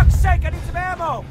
fuck's sake, I need some ammo!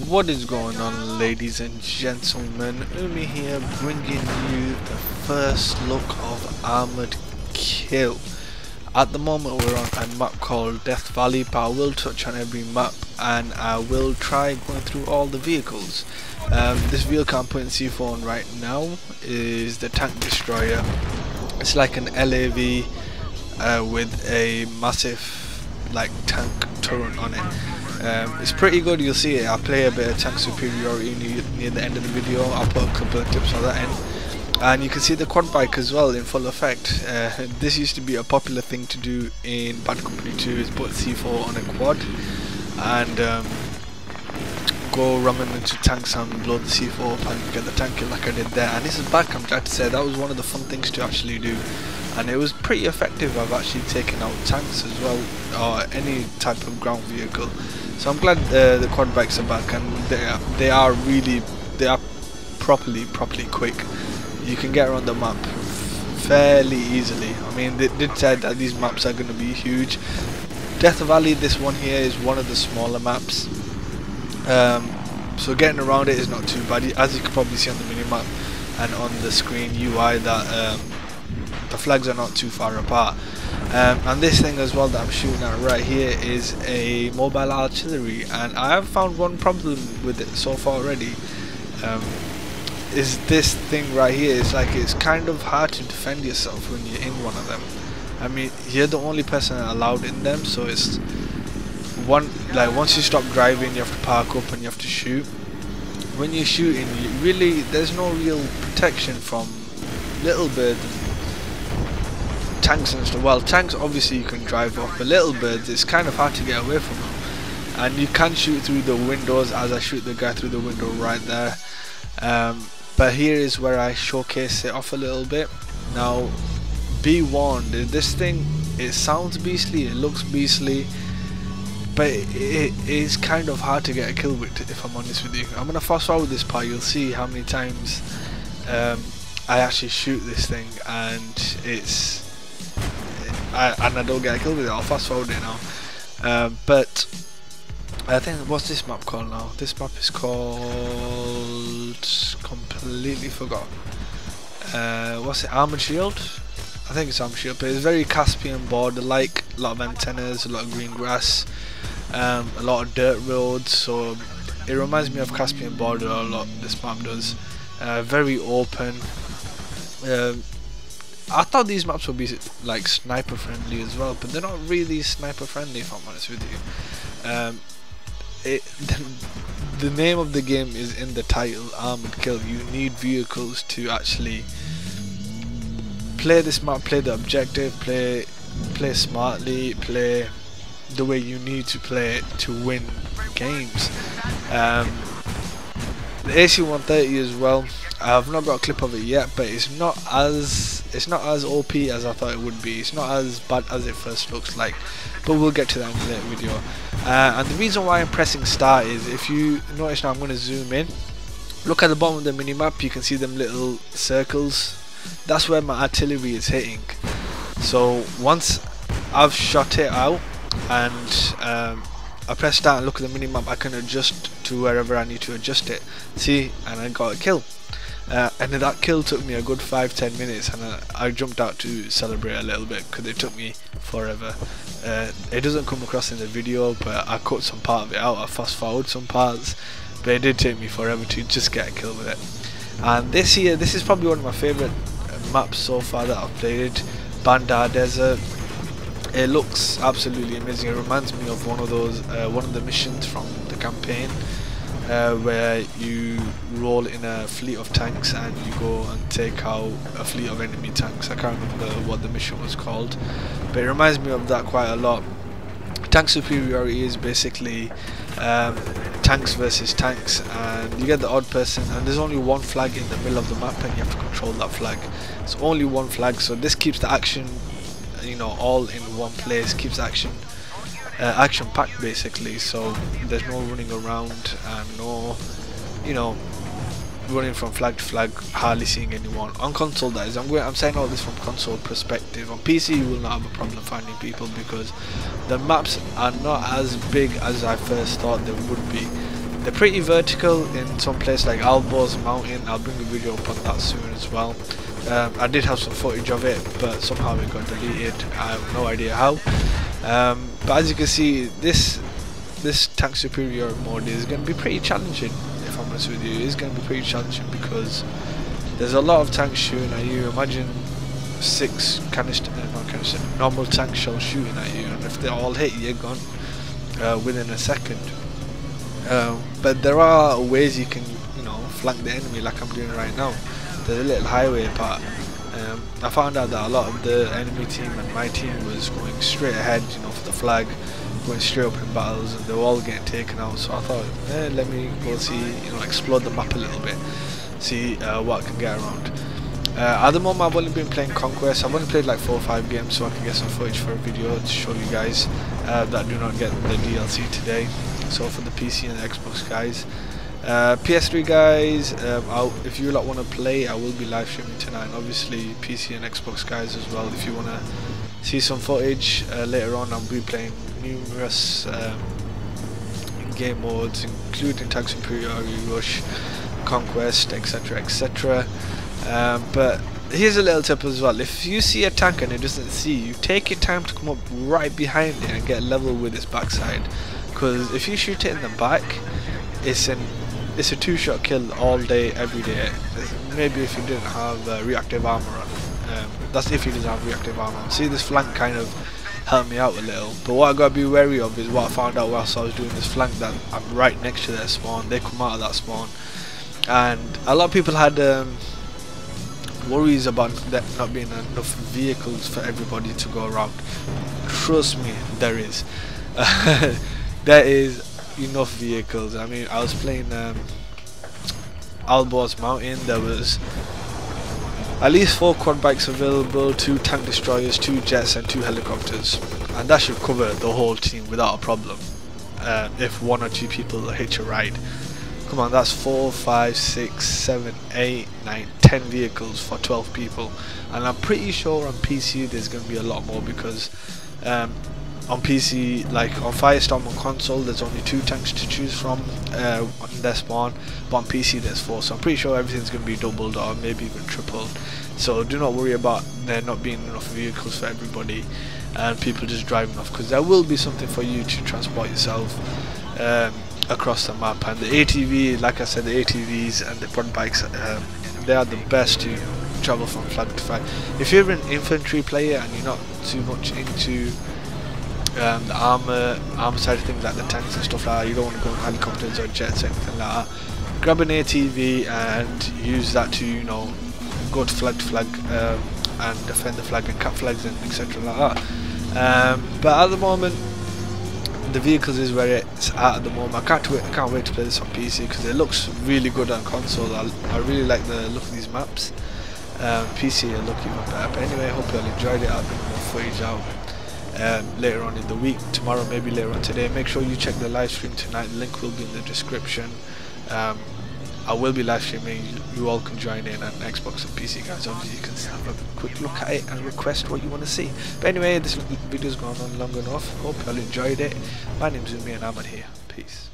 What is going on, ladies and gentlemen? Umi here, bringing you the first look of Armored Kill. At the moment we're on a map called Death Valley, but I will touch on every map and I will try going through all the vehicles. This vehicle I'm putting C4 on right now is the Tank Destroyer. It's like an LAV with a massive like tank turret on it. It's pretty good, you'll see it. I'll play a bit of tank superiority near the end of the video. I'll put a couple of clips on that end. And you can see the quad bike as well in full effect. This used to be a popular thing to do in Bad Company 2, is put C4 on a quad and go ramming into tanks and blow the C4 up and get the tank kill like I did there. And this is back, I'm glad to say, that was one of the fun things to actually do. And it was pretty effective. I've actually taken out tanks as well, or any type of ground vehicle. So I'm glad the quad bikes are back, and they are properly quick. You can get around the map fairly easily. I mean, they did say that these maps are going to be huge. Death Valley, this one here, is one of the smaller maps. So getting around it is not too bad. As you can probably see on the minimap and on the screen UI, that the flags are not too far apart. And this thing as well that I'm shooting at right here is a mobile artillery, and I have found one problem with it so far already. Is this thing right here. It's kind of hard to defend yourself when you're in one of them. I mean, you're the only person allowed in them, so it's once you stop driving you have to park up and you have to shoot. When you're shooting, there's no real protection from little birds, tanks and stuff. Well, tanks obviously you can drive off, but little birds, it's kind of hard to get away from them. And you can shoot through the windows, as I shoot the guy through the window right there. But here is where I showcase it off a little bit. Now, be warned, this thing, it sounds beastly, it looks beastly, but it is kind of hard to get a kill with, if I'm honest with you. I'm going to fast forward this part, you'll see how many times I actually shoot this thing and I don't get a kill with it. I'll fast forward it now. But I think, what's this map called now? This map is called, completely forgot. What's it? Armored Shield? I think it's Armored Shield, but it's very Caspian border like. A lot of antennas, a lot of green grass, a lot of dirt roads. So it reminds me of Caspian border a lot. This map does. Very open. I thought these maps would be like sniper friendly as well, but they're not really sniper friendly, if I'm honest with you. The name of the game is in the title, Armored Kill. You need vehicles to actually play this map, play the objective, play smartly, play the way you need to play it to win games. The AC-130 as well, I've not got a clip of it yet, but it's not as OP as I thought it would be. It's not as bad as it first looks like, but we'll get to that in a later video. And the reason why I'm pressing start is, if you notice now, I'm going to zoom in. Look at the bottom of the minimap, you can see them little circles. That's where my artillery is hitting. So once I've shot it out and I press start and look at the minimap, I can adjust to wherever I need to adjust it. See, and I got a kill. And that kill took me a good 5-10 minutes, and I jumped out to celebrate a little bit because it took me forever. It doesn't come across in the video, but I cut some part of it out. I fast forward some parts, but it did take me forever to just get a kill with it. And this is probably one of my favourite maps so far that I've played. Bandar Desert. It looks absolutely amazing. It reminds me of one of the missions from the campaign. where you roll in a fleet of tanks and you go and take out a fleet of enemy tanks. I can't remember what the mission was called, but it reminds me of that quite a lot. Tank superiority is basically tanks versus tanks, and you get the odd person, and there's only one flag in the middle of the map and you have to control that flag. It's only one flag, so this keeps the action, you know, all in one place, keeps action packed basically, so there's no running around and no, you know, running from flag to flag, hardly seeing anyone. On console, that is, I'm saying all this from console perspective. On PC you will not have a problem finding people because the maps are not as big as I first thought they would be. They're pretty vertical in some place like Albor's Mountain. I'll bring a video up on that soon as well. I did have some footage of it, but somehow it got deleted. I have no idea how. But as you can see, this tank superior mode is going to be pretty challenging. If I'm honest with you, it's going to be pretty challenging because there's a lot of tanks shooting at you. Imagine 6 normal tank shells shooting at you, and if they all hit you, you're gone within a second. But there are ways you can, you know, flank the enemy like I'm doing right now. There's a little highway part. I found out that a lot of the enemy team and my team was going straight ahead, you know, for the flag, going straight up in battles, and they were all getting taken out. So I thought, let me go see, you know, explore the map a little bit, see what I can get around. At the moment I've only been playing Conquest. I've only played like 4 or 5 games, so I can get some footage for a video to show you guys that do not get the DLC today. So for the PC and the Xbox guys, PS3 guys, if you lot want to play, I will be live streaming tonight, and obviously PC and Xbox guys as well. If you want to see some footage later on, I'll be playing numerous game modes, including Tank Superiority, Rush, Conquest, etc, etc. But here's a little tip as well: if you see a tank and it doesn't see you, take your time to come up right behind it and get level with its backside, because if you shoot it in the back, it's a 2-shot kill all day, every day. Maybe if you didn't have reactive armor on. That's if he doesn't have reactive armor. See, this flank kind of helped me out a little. But what I gotta be wary of is what I found out whilst I was doing this flank, that I'm right next to their spawn. They come out of that spawn, and a lot of people had worries about there not being enough vehicles for everybody to go around. Trust me, there is. There is enough vehicles. I mean, I was playing Albor's Mountain. There was at least 4 quad bikes available, 2 tank destroyers, 2 jets and 2 helicopters, and that should cover the whole team without a problem. If 1 or 2 people hitch a ride, come on, that's 4, 5, 6, 7, 8, 9, 10 vehicles for 12 people. And I'm pretty sure on PC there's going to be a lot more, because on PC, like on Firestorm on console, there's only 2 tanks to choose from on their spawn, but on PC there's 4, so I'm pretty sure everything's going to be doubled or maybe even tripled. So do not worry about there not being enough vehicles for everybody and people just driving off, because there will be something for you to transport yourself across the map. And the ATV, like I said, the ATVs and the quad bikes, they are the best to travel from flag to flag. If you're an infantry player and you're not too much into the armor side of things, like the tanks and stuff like that, you don't want to go on helicopters or jets or anything like that, grab an ATV and use that to, you know, go to flag and defend the flag and cap flags and etc like that. But at the moment, the vehicles is where it's at the moment. I can't wait to play this on PC because it looks really good on console. I really like the look of these maps. PC will look even better. But anyway, I hope you all enjoyed it. I'll bring more footage out later on in the week, tomorrow, maybe later on today. Make sure you check the live stream tonight. The link will be in the description. I will be live streaming. You all can join in on Xbox and PC guys. Obviously you can have a quick look at it and request what you want to see. But anyway, this video's gone on long enough. Hope you all enjoyed it. My name's Umi and I'm on here. Peace.